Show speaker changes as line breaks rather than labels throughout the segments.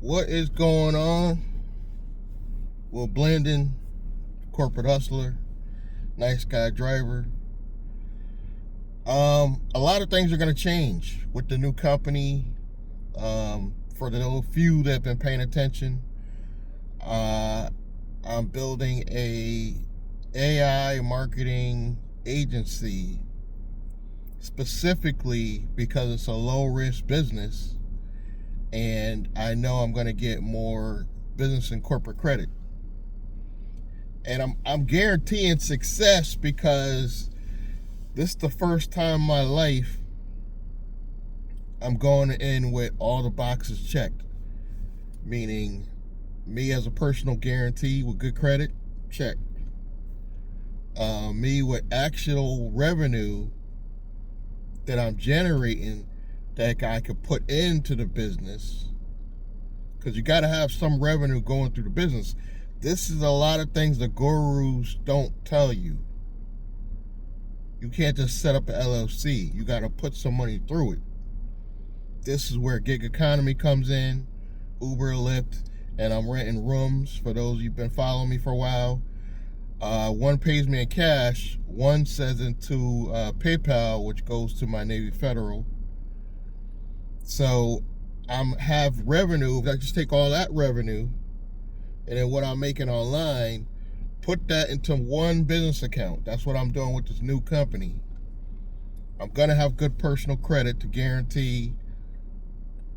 What is going on? Will Blendon, corporate hustler, nice guy driver. A lot of things are going to change with the new company. For the few that have been paying attention, I'm building a AI marketing agency specifically because it's a low risk business, and I know I'm going to get more business and corporate credit. And I'm guaranteeing success because this is the first time in my life I'm going in with all the boxes checked. Meaning, me as a personal guarantee with good credit, check. Me with actual revenue that I'm generating that I could put into the business, because you got to have some revenue going through the business. This is a lot of things the gurus don't tell you. You can't just set up an LLC. You got to put some money through it. This is where gig economy comes in, Uber, Lyft, and I'm renting rooms. For those of you who've been following me for a while, one pays me in cash, one says into PayPal, which goes to my Navy Federal. So I'm have revenue. If I just take all that revenue and then what I'm making online, put that into one business account. That's what I'm doing with this new company. I'm gonna have good personal credit to guarantee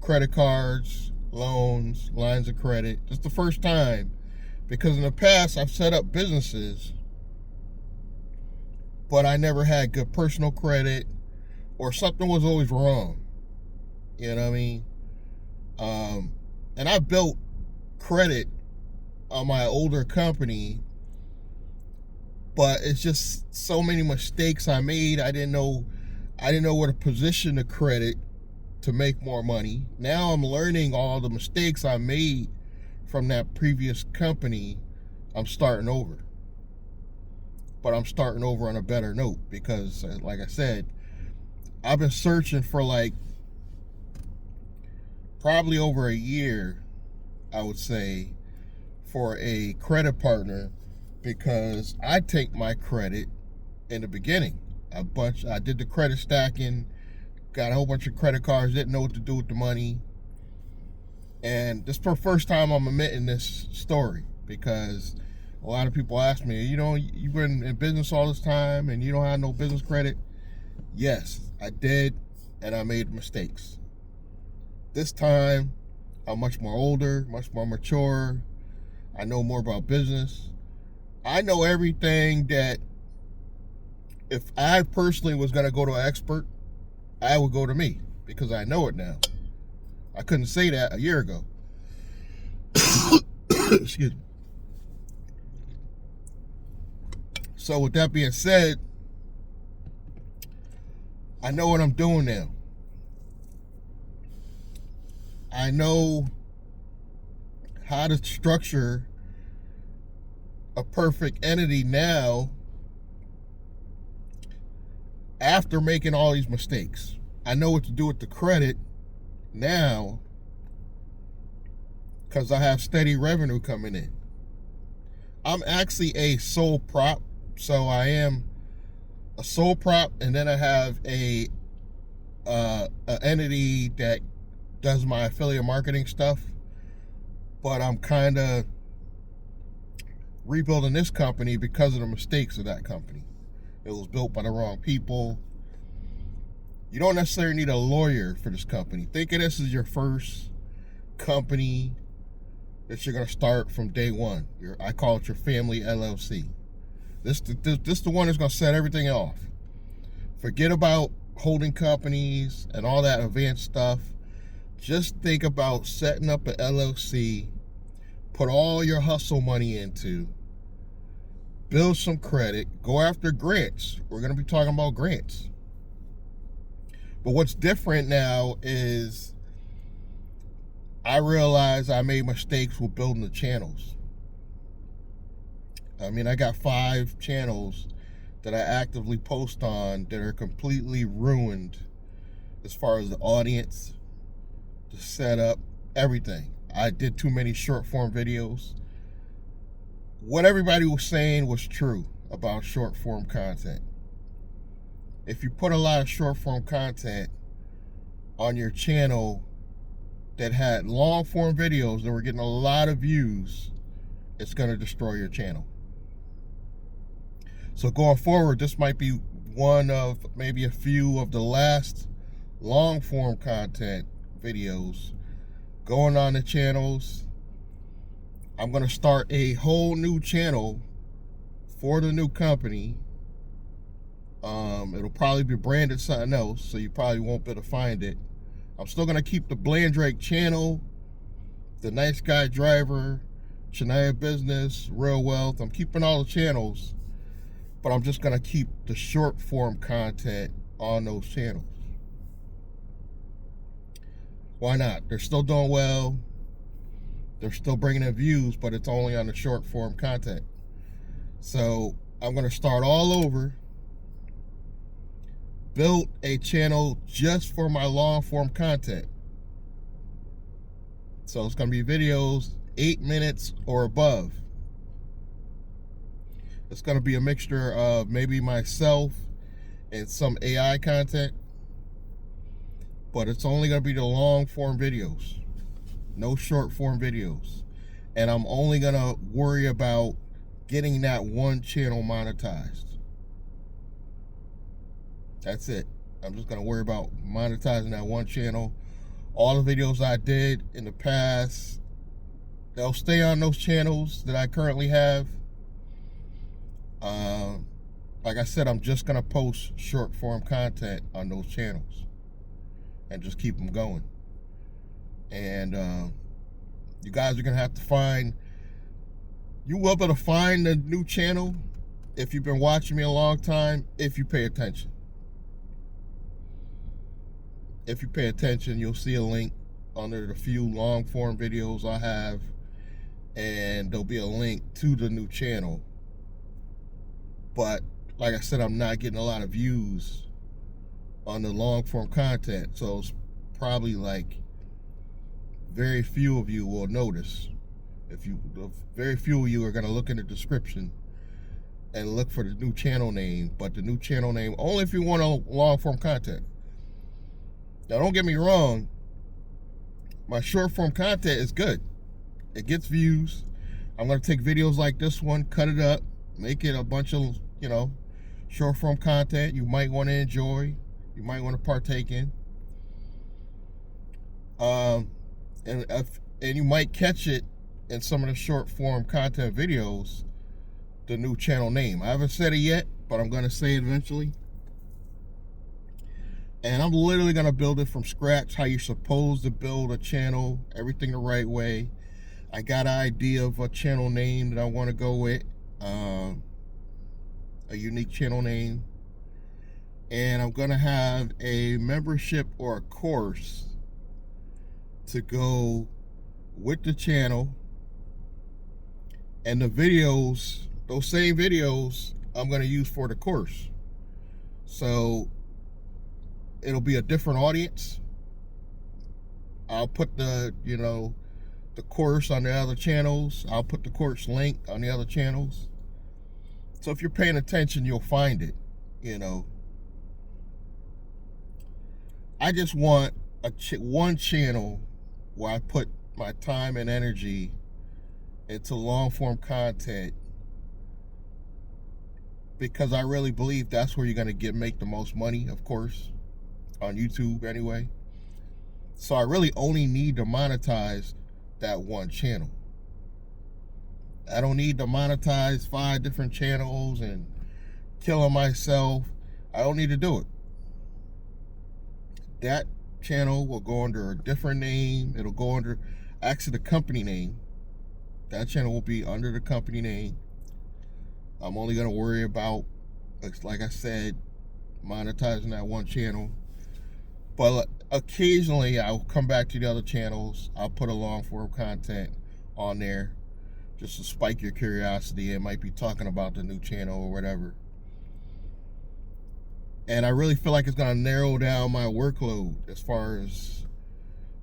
credit cards, loans, lines of credit. It's the first time, because in the past I've set up businesses, but I never had good personal credit, or something was always wrong. You know what I mean? And I built credit on my older company, but it's just so many mistakes I made. I didn't know where to position the credit to make more money. Now I'm learning all the mistakes I made from that previous company. I'm starting over, but I'm starting over on a better note, because like I said, I've been searching for probably over a year, I would say, for a credit partner, because I take my credit in the beginning. I did the credit stacking, got a whole bunch of credit cards, didn't know what to do with the money. And this is the first time I'm admitting this story, because a lot of people ask me, you've been in business all this time and you don't have no business credit. Yes, I did, and I made mistakes. This time, I'm much more older, much more mature. I know more about business. I know everything that if I personally was going to go to an expert, I would go to me, because I know it now. I couldn't say that a year ago. Excuse me. So with that being said, I know what I'm doing now. I know how to structure a perfect entity now after making all these mistakes. I know what to do with the credit now because I have steady revenue coming in. I'm actually a sole prop, so I am a sole prop, and then I have a entity that does my affiliate marketing stuff. But I'm kind of rebuilding this company because of the mistakes of that company. It was built by the wrong people. You don't necessarily need a lawyer for this company. Think of this as your first company that you're going to start from day one. I call it your family LLC. This the one that's going to set everything off. Forget about holding companies and all that advanced stuff. Just think about setting up an LLC, put all your hustle money into, build some credit, go after grants. We're going to be talking about grants. But what's different now is I realized I made mistakes with building the channels. I mean, I got 5 channels that I actively post on that are completely ruined as far as the audience, the setup, everything. I did too many short form videos. What everybody was saying was true about short form content. If you put a lot of short form content on your channel that had long form videos that were getting a lot of views, it's going to destroy your channel. So going forward, this might be one of maybe a few of the last long form content videos going on the channels. I'm going to start a whole new channel for the new company. It'll probably be branded something else, so you probably won't be able to find it. I'm still going to keep the Blandrake channel, the Nice Guy Driver, Shania Business, Real Wealth. I'm keeping all the channels, but I'm just going to keep the short form content on those channels. Why not? They're still doing well. They're still bringing in views, but it's only on the short form content. So I'm going to start all over, build a channel just for my long form content. So it's going to be videos 8 minutes or above. It's going to be a mixture of maybe myself and some AI content, but it's only going to be the long form videos, no short form videos. And I'm only going to worry about getting that one channel monetized. That's it. I'm just going to worry about monetizing that one channel. All the videos I did in the past, they'll stay on those channels that I currently have. Like I said, I'm just going to post short form content on those channels and just keep them going. And you guys are going to have to find, you will be able to find the new channel if you've been watching me a long time, if you pay attention. If you pay attention, you'll see a link under the few long form videos I have, and there'll be a link to the new channel. But like I said, I'm not getting a lot of views on the long form content, so it's probably like very few of you will notice. Very few of you are going to look in the description and look for the new channel name, but the new channel name only if you want a long form content. Now, don't get me wrong, my short form content is good. It gets views. I'm going to take videos like this one, cut it up, make it a bunch of, short form content you might want to enjoy, you might want to partake in. And you might catch it in some of the short form content videos, the new channel name. I haven't said it yet, but I'm going to say it eventually. And I'm literally going to build it from scratch, how you're supposed to build a channel, everything the right way. I got an idea of a channel name that I want to go with, a unique channel name. And I'm going to have a membership or a course to go with the channel. And the videos, those same videos, I'm going to use for the course. So it'll be a different audience. I'll put the course on the other channels. I'll put the course link on the other channels. So if you're paying attention, you'll find it, I just want one channel where I put my time and energy into long form content, because I really believe that's where you're going to make the most money, of course, on YouTube anyway. So I really only need to monetize that one channel. I don't need to monetize 5 different channels and killing myself. I don't need to do it. That channel will go under a different name. It'll go under actually the company name. That channel will be under the company name. I'm only going to worry about, like I said, monetizing that one channel. But occasionally I'll come back to the other channels. I'll put a long form content on there just to spike your curiosity. It might be talking about the new channel or whatever. And I really feel like it's going to narrow down my workload as far as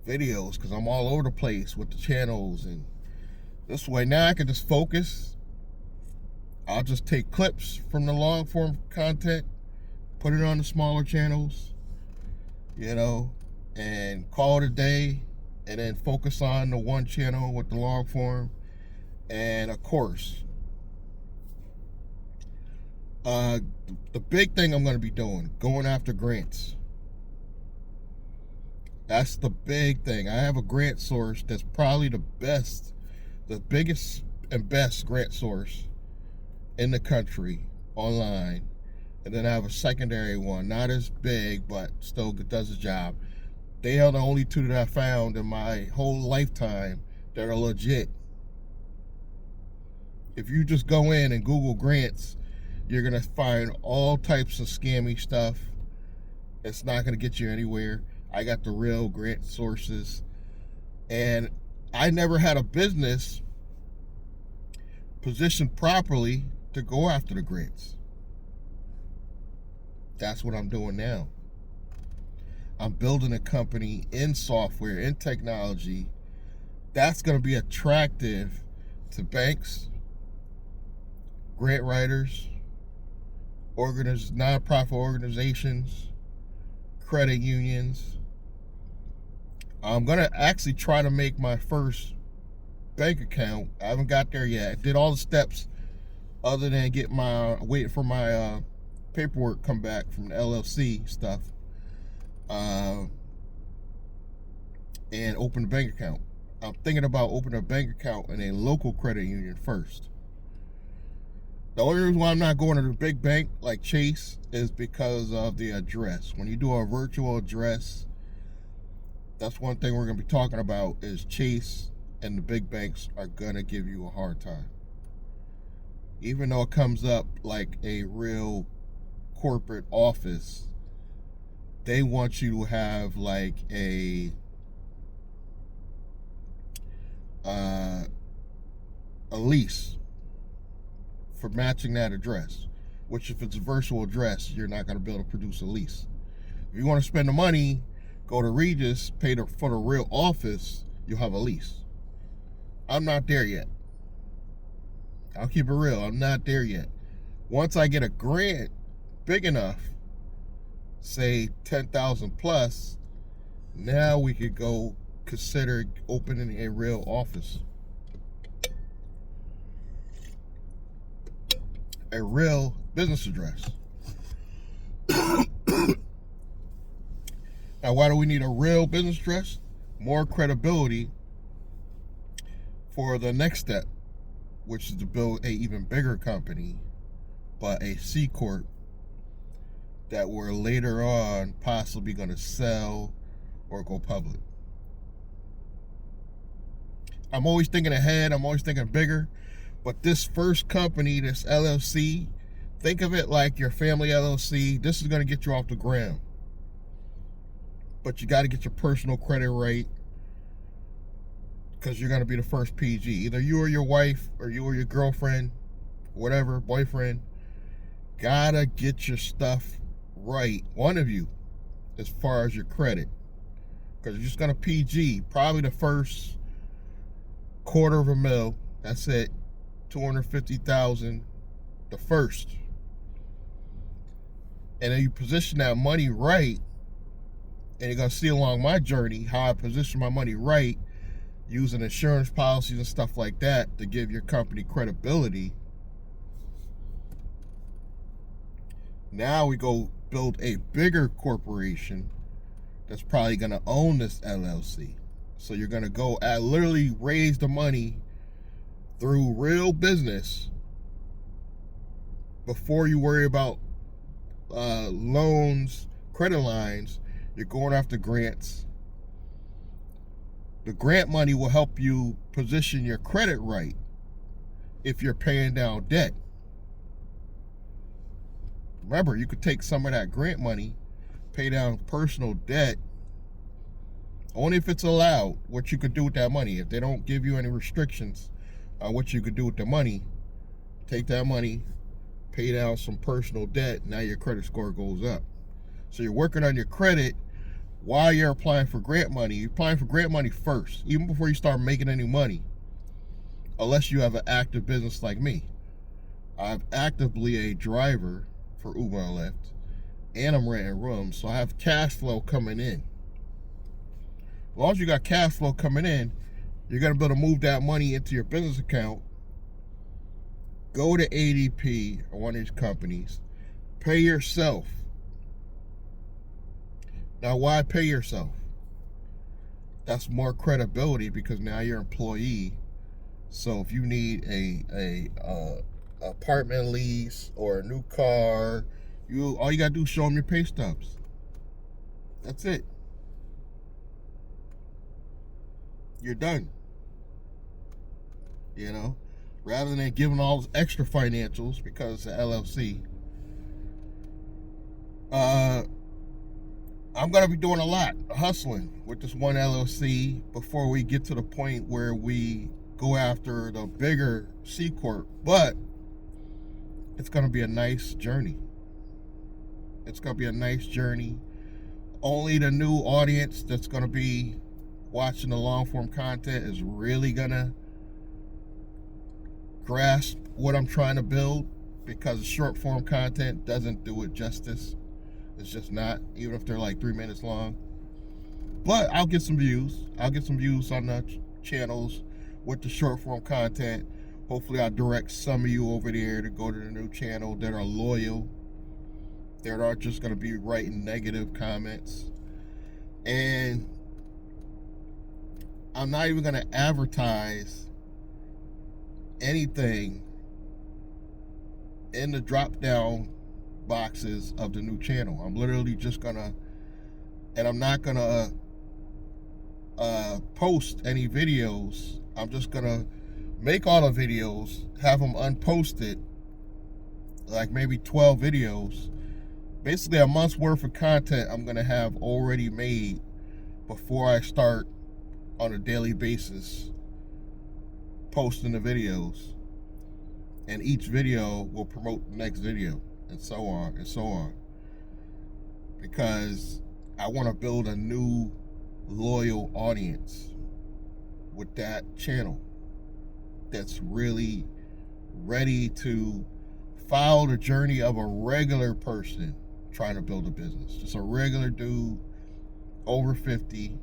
videos because I'm all over the place with the channels. And this way now I can just focus. I'll just take clips from the long form content, put it on the smaller channels, and call it a day, and then focus on the one channel with the long form. And of course, the big thing I'm going to be doing, going after grants. That's the big thing. I have a grant source that's probably the biggest and best grant source in the country online. And then I have a secondary one, not as big, but still does the job. They are the only two that I found in my whole lifetime that are legit. If you just go in and Google grants, you're going to find all types of scammy stuff. It's not going to get you anywhere. I got the real grant sources. And I never had a business positioned properly to go after the grants. That's what I'm doing now. I'm building a company in software, in technology, that's going to be attractive to banks, grant writers, nonprofit organizations, credit unions. I'm going to actually try to make my first bank account. I haven't got there yet. I did all the steps other than waiting for my paperwork come back from the LLC stuff, and open a bank account. I'm thinking about opening a bank account in a local credit union first. The only reason why I'm not going to the big bank like Chase is because of the address. When you do a virtual address, that's one thing we're going to be talking about, is Chase and the big banks are going to give you a hard time. Even though it comes up like a real corporate office, they want you to have like a lease for matching that address, which if it's a virtual address, you're not going to be able to produce a lease. If you want to spend the money, go to Regis, pay for the real office, you'll have a lease. I'm not there yet. I'll keep it real. I'm not there yet. Once I get a grant big enough, say 10,000 plus, now we could go consider opening a real office. A real business address. Now, why do we need a real business address? More credibility for the next step, which is to build a even bigger company, but a C Corp that we're later on possibly going to sell or go public. I'm always thinking ahead. I'm always thinking bigger. But this first company, this LLC, think of it like your family LLC. This is going to get you off the ground. But you got to get your personal credit right, because you're going to be the first PG. Either you or your wife, or you or your girlfriend, whatever, boyfriend, got to get your stuff right. One of you, as far as your credit. Because you're just going to PG. Probably the first $250,000. That's it. $250,000, the first. And then you position that money right, and you're going to see along my journey how I position my money right, using insurance policies and stuff like that to give your company credibility. Now we go build a bigger corporation that's probably going to own this LLC. So you're going to go literally raise the money through real business before you worry about loans, credit lines. You're going after grants. The grant money will help you position your credit right if you're paying down debt. Remember, you could take some of that grant money, pay down personal debt, only if it's allowed, what you could do with that money. If they don't give you any restrictions on what you could do with the money, take that money, pay down some personal debt, now your credit score goes up. So you're working on your credit, while you're applying for grant money, you're applying for grant money first, even before you start making any money, unless you have an active business like me. I'm actively a driver for Uber and Lyft, and I'm renting rooms, so I have cash flow coming in. As long as you got cash flow coming in, you're going to be able to move that money into your business account, go to ADP or one of these companies, pay yourself. Now, why pay yourself? That's more credibility because now you're an employee. So if you need a apartment lease or a new car, all you gotta do is show them your pay stubs. That's it. You're done. You know, rather than giving all those extra financials because it's an LLC. I'm going to be doing a lot of hustling with this one LLC before we get to the point where we go after the bigger C Corp. But it's going to be a nice journey. It's going to be a nice journey. Only the new audience that's going to be watching the long form content is really going to grasp what I'm trying to build, because the short form content doesn't do it justice. It's just not, even if they're like 3 minutes long. But I'll get some views. I'll get some views on the channels with the short form content. Hopefully I'll direct some of you over there to go to the new channel that are loyal, that aren't just going to be writing negative comments. And I'm not even going to advertise anything in the drop down boxes of the new channel. I'm literally just gonna, and I'm not gonna post any videos. I'm just gonna make all the videos, have them unposted, like maybe 12 videos, basically a month's worth of content I'm gonna have already made before I start on a daily basis posting the videos, and each video will promote the next video, and so on and so on, because I want to build a new loyal audience with that channel that's really ready to follow the journey of a regular person trying to build a business. Just a regular dude over 50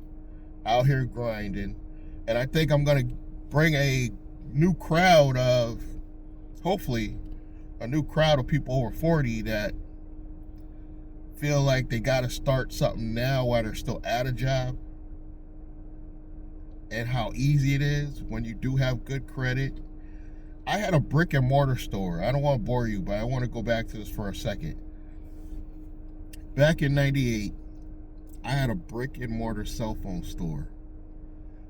out here grinding. And I think I'm going to bring a new crowd of, hopefully, a new crowd of people over 40 that feel like they got to start something now while they're still at a job, and how easy it is when you do have good credit. I had a brick and mortar store. I don't want to bore you, but I want to go back to this for a second. Back in 98, I had a brick and mortar cell phone store.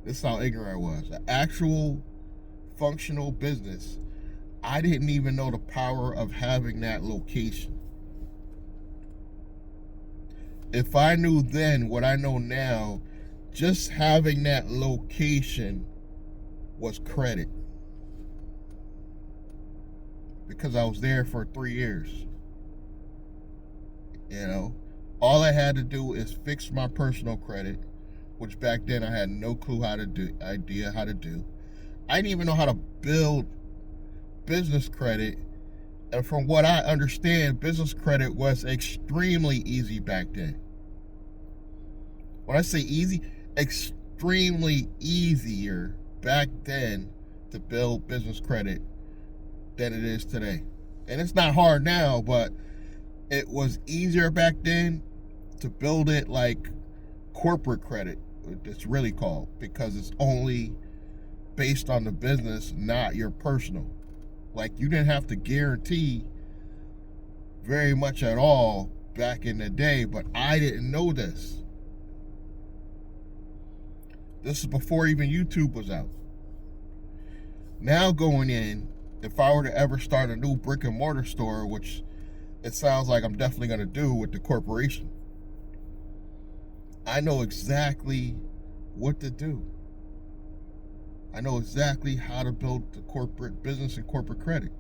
This is how ignorant I was. An actual functional business. I didn't even know the power of having that location. If I knew then what I know now, just having that location was credit. Because I was there for 3 years. You know, all I had to do is fix my personal credit, which back then I had no clue how to do. I didn't even know how to build business credit, and from what I understand, business credit was extremely easy back then. When I say easy, extremely easier back then to build business credit than it is today. And it's not hard now, but it was easier back then to build it like corporate credit, it's really called, because it's only based on the business, not your personal. Like, you didn't have to guarantee very much at all back in the day, but I didn't know this. This is before even YouTube was out. Now going in, if I were to ever start a new brick and mortar store, which it sounds like I'm definitely going to do with the corporation, I know exactly what to do. I know exactly how to build the corporate business and corporate credit.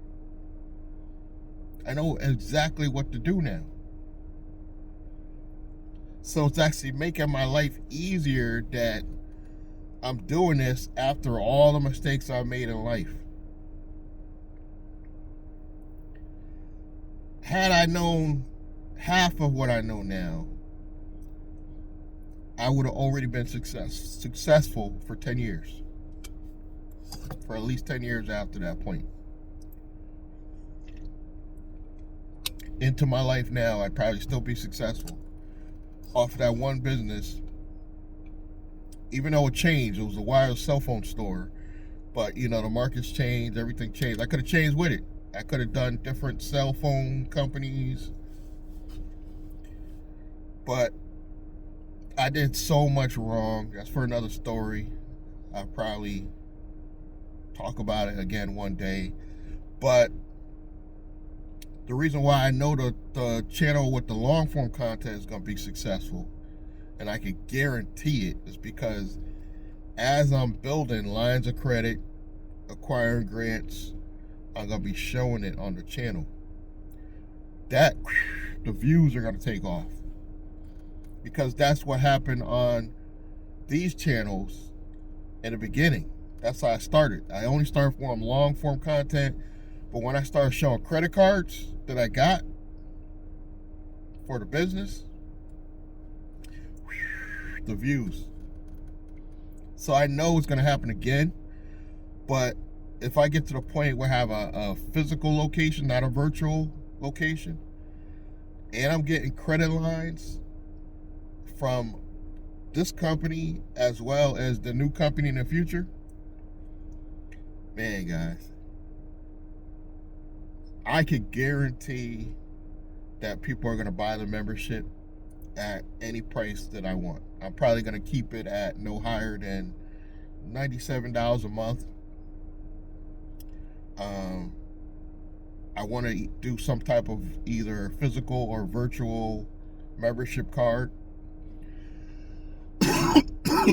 I know exactly what to do now. So it's actually making my life easier that I'm doing this after all the mistakes I've made in life. Had I known half of what I know now, I would have already been successful for 10 years. For at least 10 years after that point. Into my life now, I'd probably still be successful off of that one business. Even though it changed, it was a wireless cell phone store. But, the market's changed, everything changed. I could have changed with it. I could have done different cell phone companies. But I did so much wrong. That's for another story. I'll probably talk about it again one day. But the reason why I know the channel with the long form content is going to be successful, and I can guarantee it, is because as I'm building lines of credit, acquiring grants, I'm going to be showing it on the channel. The views are going to take off. Because that's what happened on these channels in the beginning. That's how I started. I only started from long form content, but when I started showing credit cards that I got for the business, the views. So I know it's going to happen again, but if I get to the point where I have a physical location, not a virtual location, and I'm getting credit lines from this company as well as the new company in the future, man, guys, I could guarantee that people are going to buy the membership at any price that I want. I'm probably going to keep it at no higher than $97 a month. I want to do some type of either physical or virtual membership card.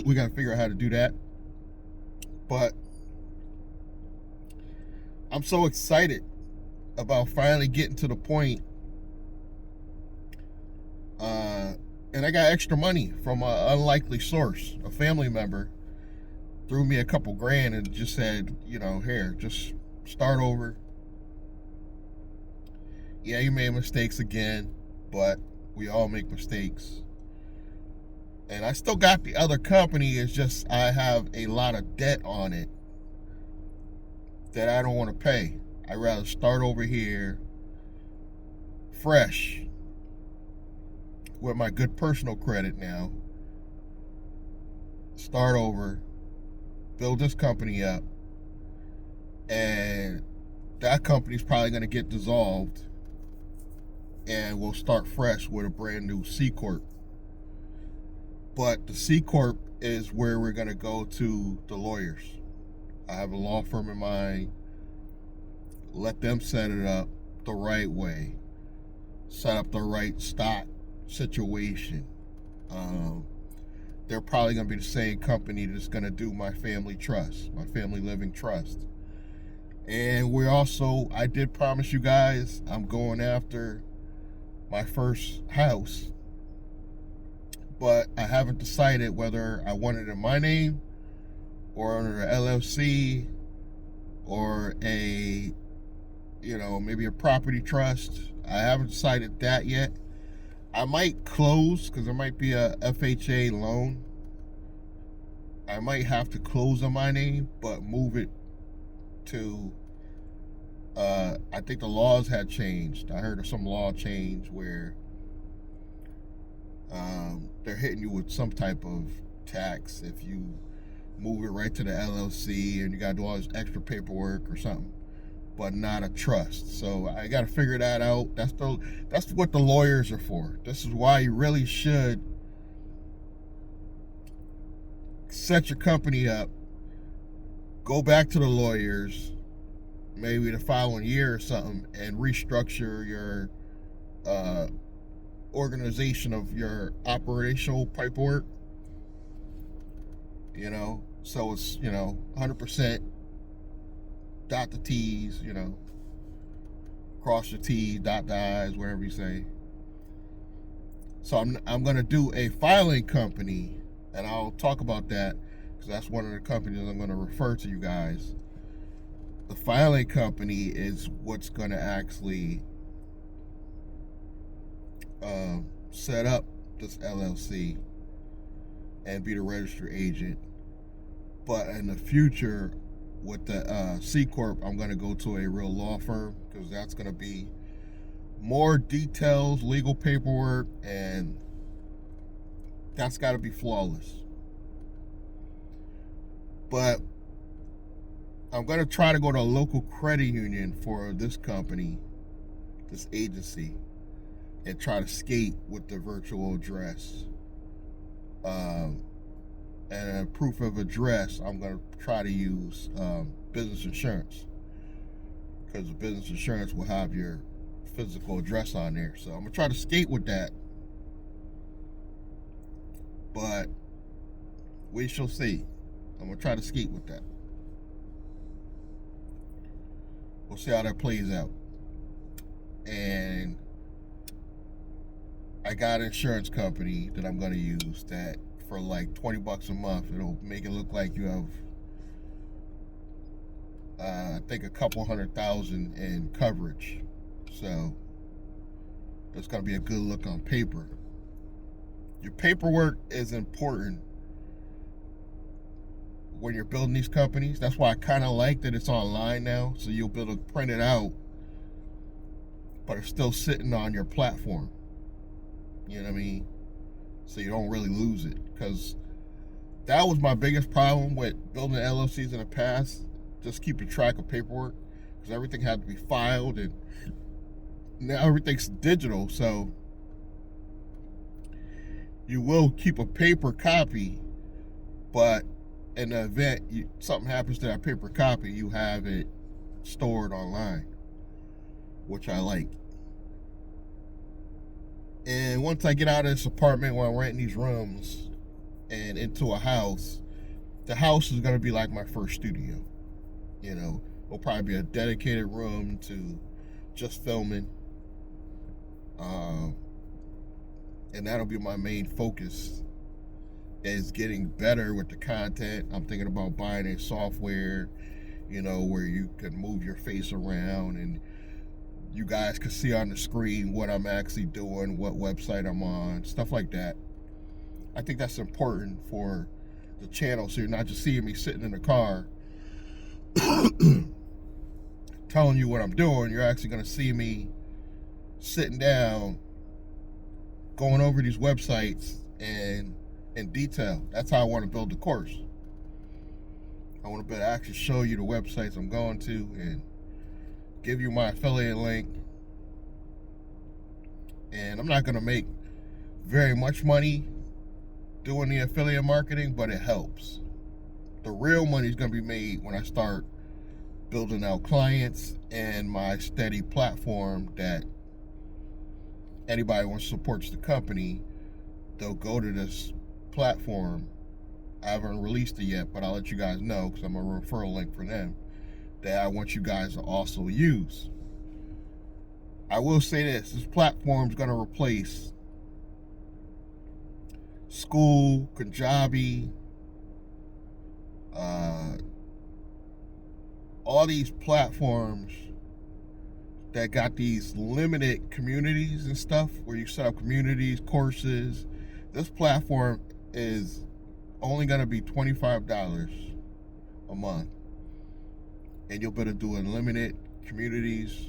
We got to figure out how to do that. But I'm so excited about finally getting to the point. And I got extra money from an unlikely source. A family member threw me a couple grand and just said, here, just start over. Yeah, you made mistakes again, but we all make mistakes. And I still got the other company. It's just I have a lot of debt on it that I don't want to pay. I'd rather start over here fresh with my good personal credit now. Start over, build this company up, and that company's probably going to get dissolved, and we'll start fresh with a brand new C Corp. But the C Corp is where we're going to go to the lawyers. I have a law firm in mind. Let them set it up the right way. Set up the right stock situation. They're probably going to be the same company that's going to do my family trust, my family living trust. And I did promise you guys, I'm going after my first house. But I haven't decided whether I want it in my name or under an LLC or maybe a property trust. I haven't decided that yet. I might close because there might be a FHA loan. I might have to close on my name, but move it to, I think the laws had changed. I heard of some law change where they're hitting you with some type of tax if you move it right to the LLC and you got to do all this extra paperwork or something, but not a trust. So I got to figure that out. That's what the lawyers are for. This is why you really should set your company up, go back to the lawyers, maybe the following year or something, and restructure your organization of your operational paperwork. So it's 100% dot the T's, cross your T's, dot the I's, whatever you say. So I'm going to do a filing company, and I'll talk about that because that's one of the companies I'm going to refer to you guys. The filing company is what's going to actually set up this LLC and be the registered agent. But in the future, with the C Corp, I'm going to go to a real law firm because that's going to be more details, legal paperwork, and that's got to be flawless. But I'm going to try to go to a local credit union for this company, this agency, and try to skate with the virtual address. And a proof of address, I'm going to try to use business insurance, because the business insurance will have your physical address on there. So I'm going to try to skate with that. But we shall see. I'm going to try to skate with that. We'll see how that plays out. And I got an insurance company that I'm going to use that for like $20 a month, it'll make it look like you have, I think, a couple $100,000 in coverage. So that's going to be a good look on paper. Your paperwork is important when you're building these companies. That's why I kind of like that it's online now, so you'll be able to print it out, but it's still sitting on your platform. You know what I mean? So you don't really lose it, because that was my biggest problem with building LLCs in the past, just keeping track of paperwork, because everything had to be filed, and now everything's digital. So you will keep a paper copy, but in the event something happens to that paper copy, you have it stored online, which I like. And once I get out of this apartment where I'm renting these rooms and into a house, the house is going to be like my first studio. You know, it'll probably be a dedicated room to just filming. And that'll be my main focus, is getting better with the content. I'm thinking about buying a software, you know, where you can move your face around and you guys can see on the screen what I'm actually doing, what website I'm on, stuff like that. I think that's important for the channel, so you're not just seeing me sitting in the car telling you what I'm doing. You're actually going to see me sitting down, going over these websites and in detail. That's how I want to build the course. I want to be able to actually show you the websites I'm going to and give you my affiliate link. And I'm not going to make very much money doing the affiliate marketing, but it helps. The real money is going to be made when I start building out clients and my steady platform, that anybody who supports the company, they'll go to this platform. I haven't released it yet, but I'll let you guys know, because I'm a referral link for them, that I want you guys to also use. I will say this platform is going to replace School, Kajabi, all these platforms that got these limited communities and stuff, where you set up communities, courses. This platform is only going to be $25 a month, and you'll be able to do unlimited communities,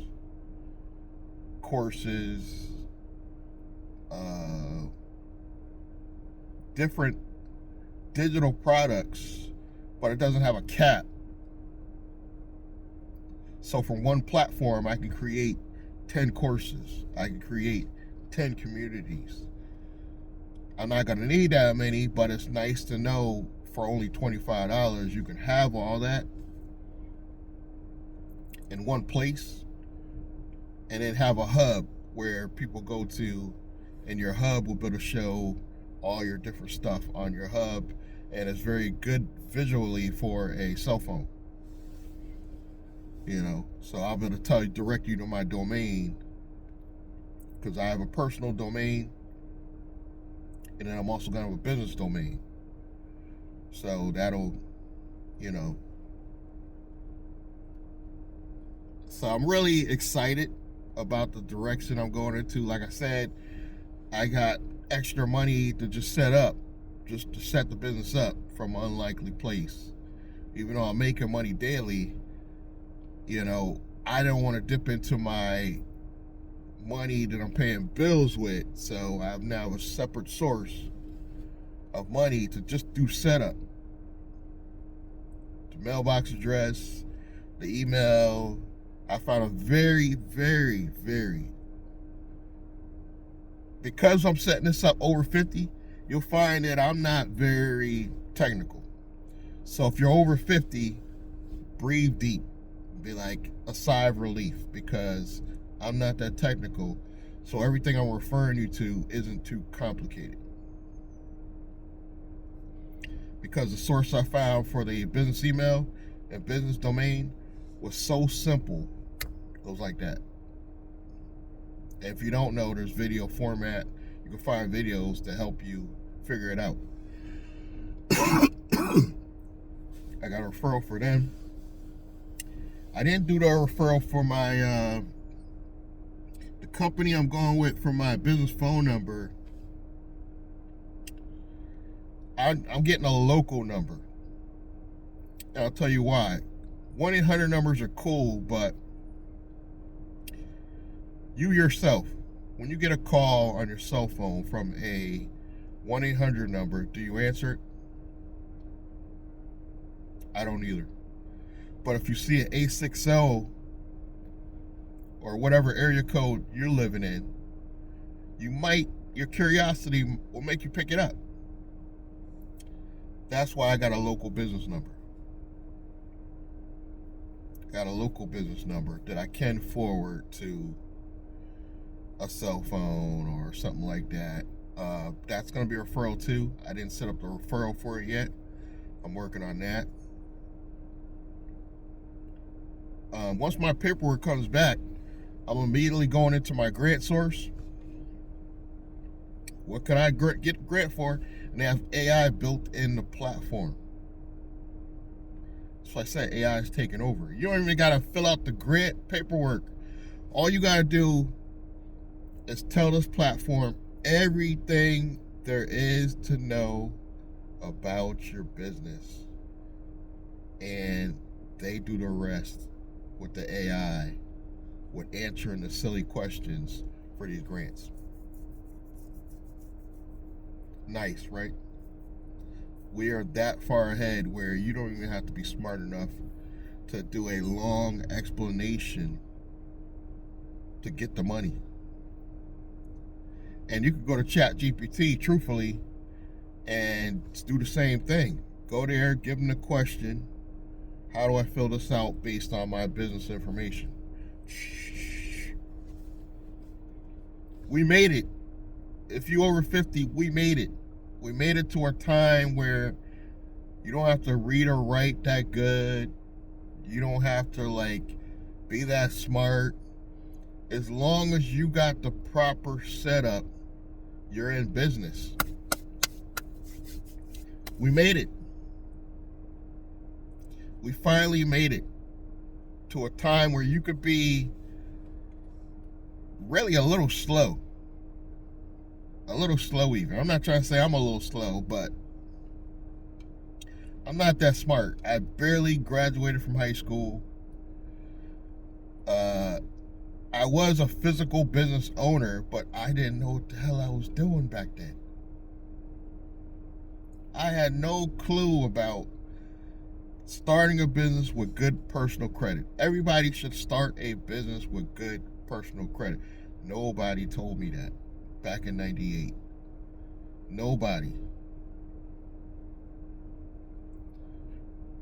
courses, different digital products, but it doesn't have a cap. So from one platform, I can create 10 courses. I can create 10 communities. I'm not going to need that many, but it's nice to know for only $25, you can have all that in one place, and then have a hub where people go to, and your hub will be able to show all your different stuff on your hub, and it's very good visually for a cell phone. You know, so I'll be able to direct you to my domain, because I have a personal domain, And then I'm also going to have a business domain. So that'll, you know. So I'm really excited about the direction I'm going into. Like I said, I got extra money to just set the business up from an unlikely place. Even though I'm making money daily, you know, I don't want to dip into my money that I'm paying bills with. So I have now a separate source of money to just do setup. The mailbox address, the email. I found a very, very, very, because I'm setting this up over 50, you'll find that I'm not very technical. So if you're over 50, breathe deep. Be like a sigh of relief, because I'm not that technical. So everything I'm referring you to isn't too complicated. Because the source I found for the business email and business domain was so simple. It goes like that. And if you don't know, there's video format. You can find videos to help you figure it out. I got a referral for them. I didn't do the referral for my the company I'm going with for my business phone number. I'm getting a local number. And I'll tell you why. 1-800 numbers are cool, but you yourself, when you get a call on your cell phone from a 1-800 number, do you answer it? I don't either. But if you see an 860 or whatever area code you're living in, your curiosity will make you pick it up. That's why I got a local business number. Got a local business number that I can forward to a cell phone or something like that. That's going to be a referral too. I didn't set up the referral for it yet. I'm working on that. Once my paperwork comes back, I'm immediately going into my grant source. What can I get grant for? And they have AI built in the platform. So I said AI is taking over. You don't even got to fill out the grant paperwork. All you got to do is tell this platform everything there is to know about your business. And they do the rest with the AI, with answering the silly questions for these grants. Nice, right? We are that far ahead where you don't even have to be smart enough to do a long explanation to get the money. And you can go to ChatGPT, truthfully, and do the same thing. Go there, give them the question. How do I fill this out based on my business information? We made it. If you're over 50, we made it. We made it to a time where you don't have to read or write that good. You don't have to be that smart. As long as you got the proper setup, you're in business. We made it. We finally made it to a time where you could be really a little slow. A little slow even. I'm not trying to say I'm a little slow, but I'm not that smart. I barely graduated from high school. I was a physical business owner, but I didn't know what the hell I was doing back then. I had no clue about starting a business with good personal credit. Everybody should start a business with good personal credit. Nobody told me that back in 98. Nobody.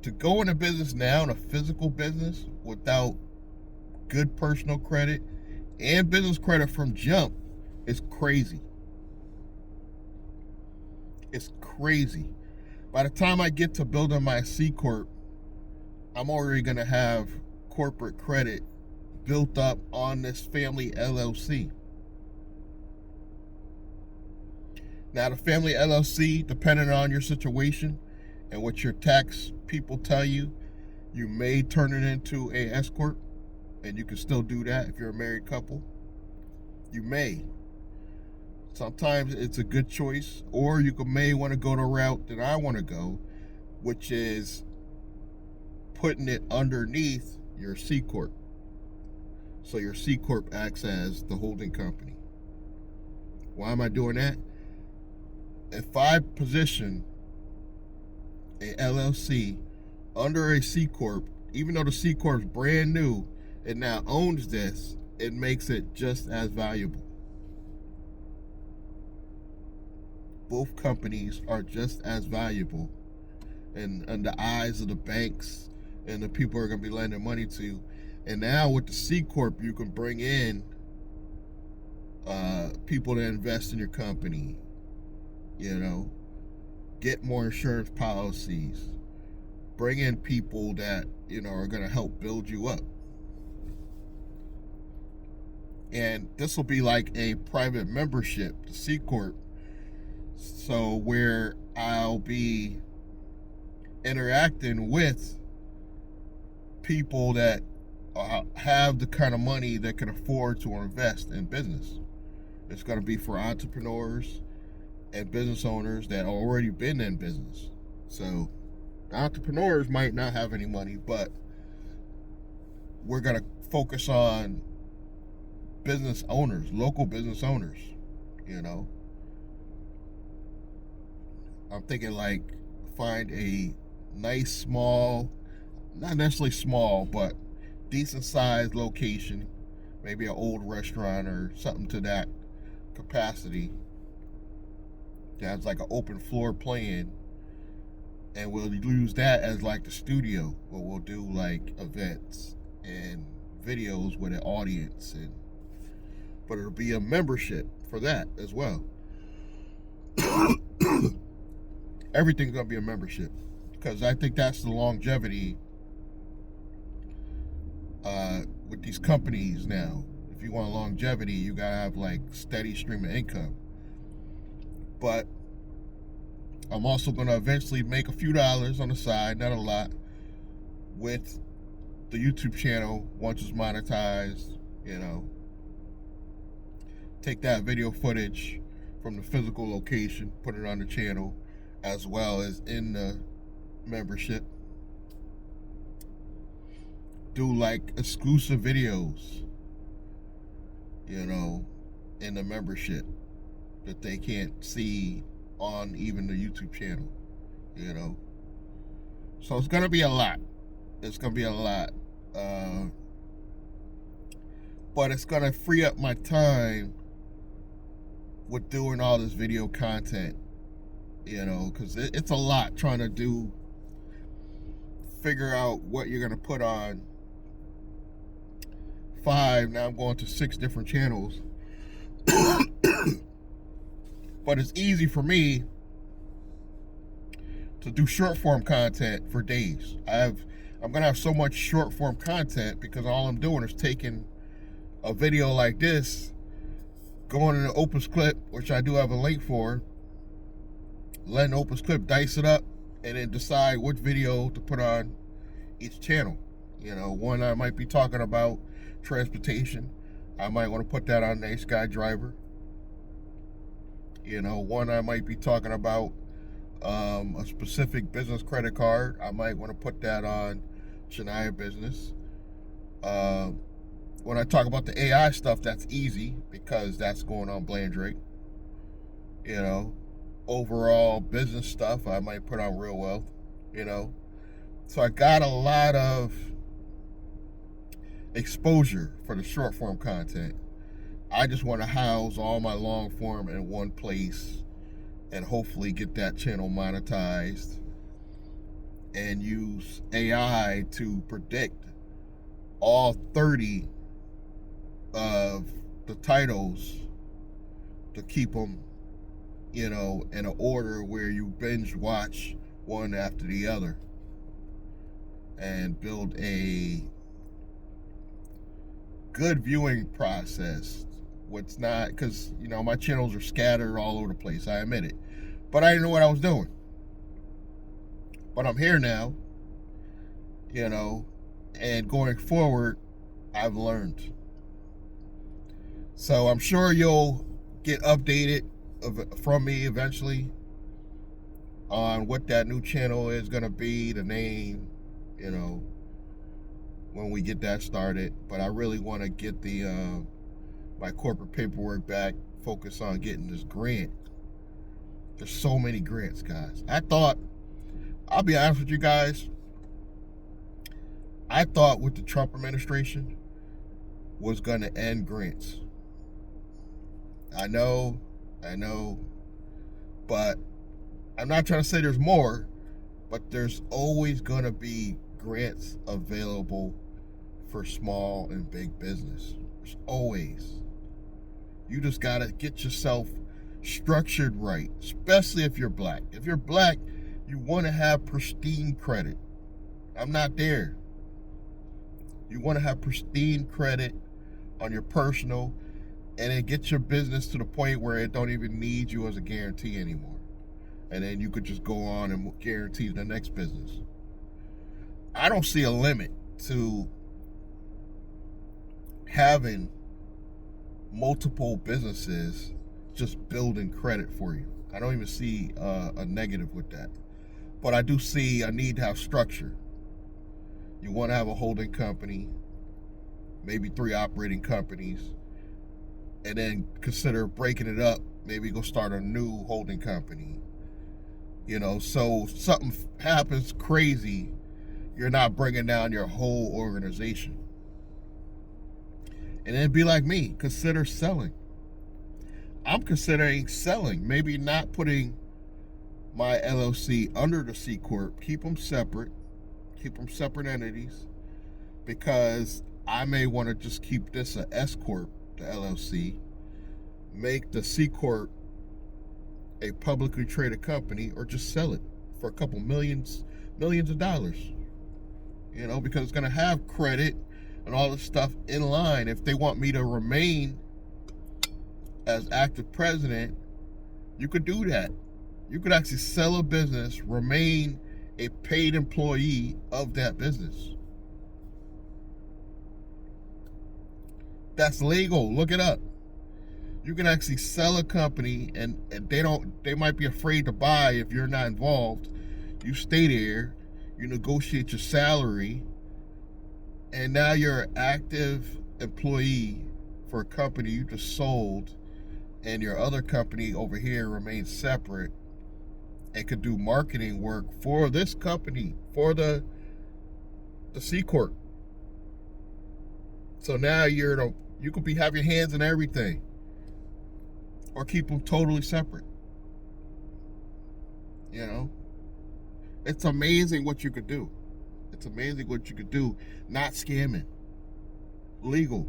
To go into business now, in a physical business, without good personal credit and business credit from jump is crazy. It's crazy. By the time I get to building my C Corp, I'm already going to have corporate credit built up on this family LLC. Now, the family LLC, depending on your situation and what your tax people tell you, you may turn it into a S corp, and you can still do that if you're a married couple. You may. Sometimes it's a good choice, or you may want to go the route that I want to go, which is putting it underneath your C corp. So your C corp acts as the holding company. Why am I doing that? If I position a LLC under a C corp, even though the C corp is brand new, it now owns this, it makes it just as valuable. Both companies are just as valuable in the eyes of the banks and the people who are going to be lending money to. And now with the C corp, you can bring in people to invest in your company, get more insurance policies, bring in people that, are going to help build you up. And this will be like a private membership, the C corp. So where I'll be interacting with people that have the kind of money that can afford to invest in business. It's going to be for entrepreneurs and business owners that already been in business. So entrepreneurs might not have any money, but we're going to focus on business owners, local business owners, I'm thinking like find a nice small, not necessarily small, but decent sized location, maybe an old restaurant or something to that capacity. That's like an open floor plan, and we'll use that as like the studio where we'll do like events and videos with an audience, but it'll be a membership for that as well. Everything's gonna be a membership, because I think that's the longevity with these companies now. If you want longevity, you gotta have like steady stream of income. But I'm also gonna eventually make a few dollars on the side, not a lot, with the YouTube channel once it's monetized. Take that video footage from the physical location, put it on the channel, as well as in the membership. Do like exclusive videos, in the membership that they can't see on even the YouTube channel, So it's gonna be a lot. But it's gonna free up my time with doing all this video content, because it's a lot trying to figure out what you're gonna put on 5, now I'm going to 6 different channels. But it's easy for me to do short form content for days. I'm gonna have so much short form content because all I'm doing is taking a video like this, going into Opus Clip, which I do have a link for, letting Opus Clip dice it up, and then decide what video to put on each channel. One I might be talking about transportation. I might want to put that on Nice Guy Driver. One I might be talking about a specific business credit card. I might want to put that on Shania Business. When I talk about the AI stuff, that's easy because that's going on Blandrake. Overall business stuff, I might put on Real Wealth. So I got a lot of exposure for the short form content. I just want to house all my long form in one place and hopefully get that channel monetized and use AI to predict all 30 of the titles to keep them, in an order where you binge watch one after the other and build a good viewing process what's not, because, you know, my channels are scattered all over the place. I admit it. But I didn't know what I was doing. But I'm here now, you know, and going forward, I've learned. So I'm sure you'll get updated from me eventually on what that new channel is going to be, the name, you know, when we get that started. But I really want to get my corporate paperwork back, focus on getting this grant. There's so many grants, guys. I'll be honest with you guys, I thought with the Trump administration was going to end grants. I know, but I'm not trying to say there's more, but there's always going to be grants available for small and big business. There's always. You just got to get yourself structured right, especially if you're black. If you're black, you want to have pristine credit. I'm not there. You want to have pristine credit on your personal, and then get your business to the point where it don't even need you as a guarantee anymore. And then you could just go on and guarantee the next business. I don't see a limit to having multiple businesses just building credit for you. I don't even see a negative with that. But I do see a need to have structure. You want to have a holding company, maybe 3 operating companies, and then consider breaking it up. Maybe go start a new holding company. You know, so something happens crazy, you're not bringing down your whole organization. And then be like me, consider selling. I'm considering selling, maybe not putting my LLC under the C Corp, keep them separate entities, because I may want to just keep this a S Corp, the LLC, make the C Corp a publicly traded company, or just sell it for a couple millions of dollars, you know, because it's going to have credit and all this stuff in line. If they want me to remain as active president, you could do that. You could actually sell a business, remain a paid employee of that business. That's legal. Look it up. You can actually sell a company, and they might be afraid to buy if you're not involved. You stay there, you negotiate your salary, and now you're an active employee for a company you just sold, and your other company over here remains separate and could do marketing work for this company, for the C Corp. So now you could have your hands in everything, or keep them totally separate. You know, it's amazing what you could do. It's amazing what you could do, not scamming, legal.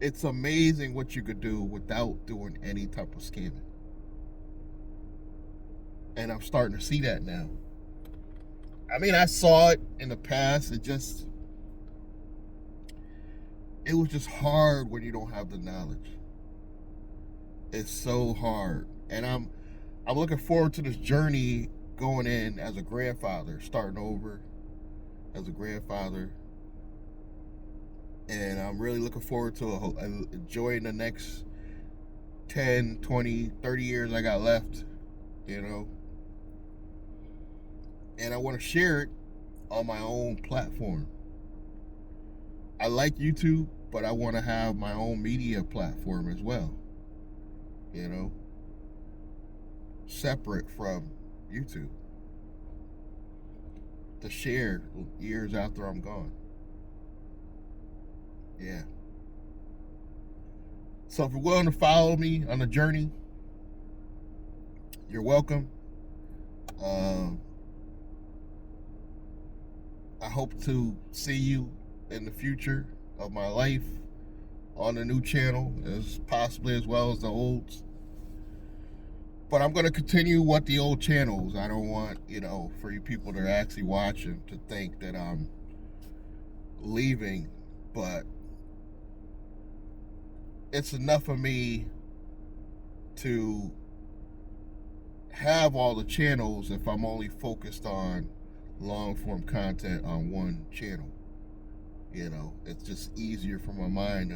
It's amazing what you could do without doing any type of scamming. And I'm starting to see that now. I mean, I saw it in the past. It was just hard when you don't have the knowledge. It's so hard. And I'm looking forward to this journey, going in as a grandfather, starting over as a grandfather. And I'm really looking forward to enjoying the next 10, 20, 30 years I got left, you know. And I want to share it on my own platform. I like YouTube, but I want to have my own media platform as well, you know, separate from YouTube, to share years after I'm gone. Yeah. So if you're willing to follow me on the journey, you're welcome. I hope to see you in the future of my life on the new channel, as possibly as well as the old. But I'm going to continue what the old channels. I don't want, you know, for you people that are actually watching to think that I'm leaving. But it's enough for me to have all the channels if I'm only focused on long form content on one channel. You know, it's just easier for my mind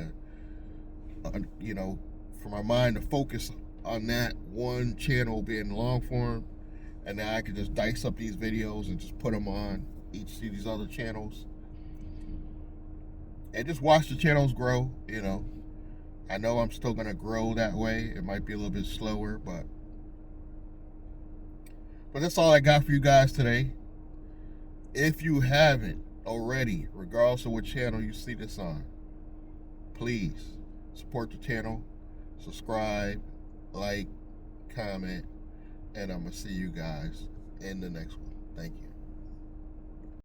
to focus on that one channel being long form, and then I can just dice up these videos and just put them on each of these other channels and just watch the channels grow. You know, I know I'm still gonna grow that way. It might be a little bit slower, but that's all I got for you guys today. If you haven't already, regardless of what channel you see this on, please support the channel, subscribe, like, comment, and I'm gonna see you guys in the next one. Thank you.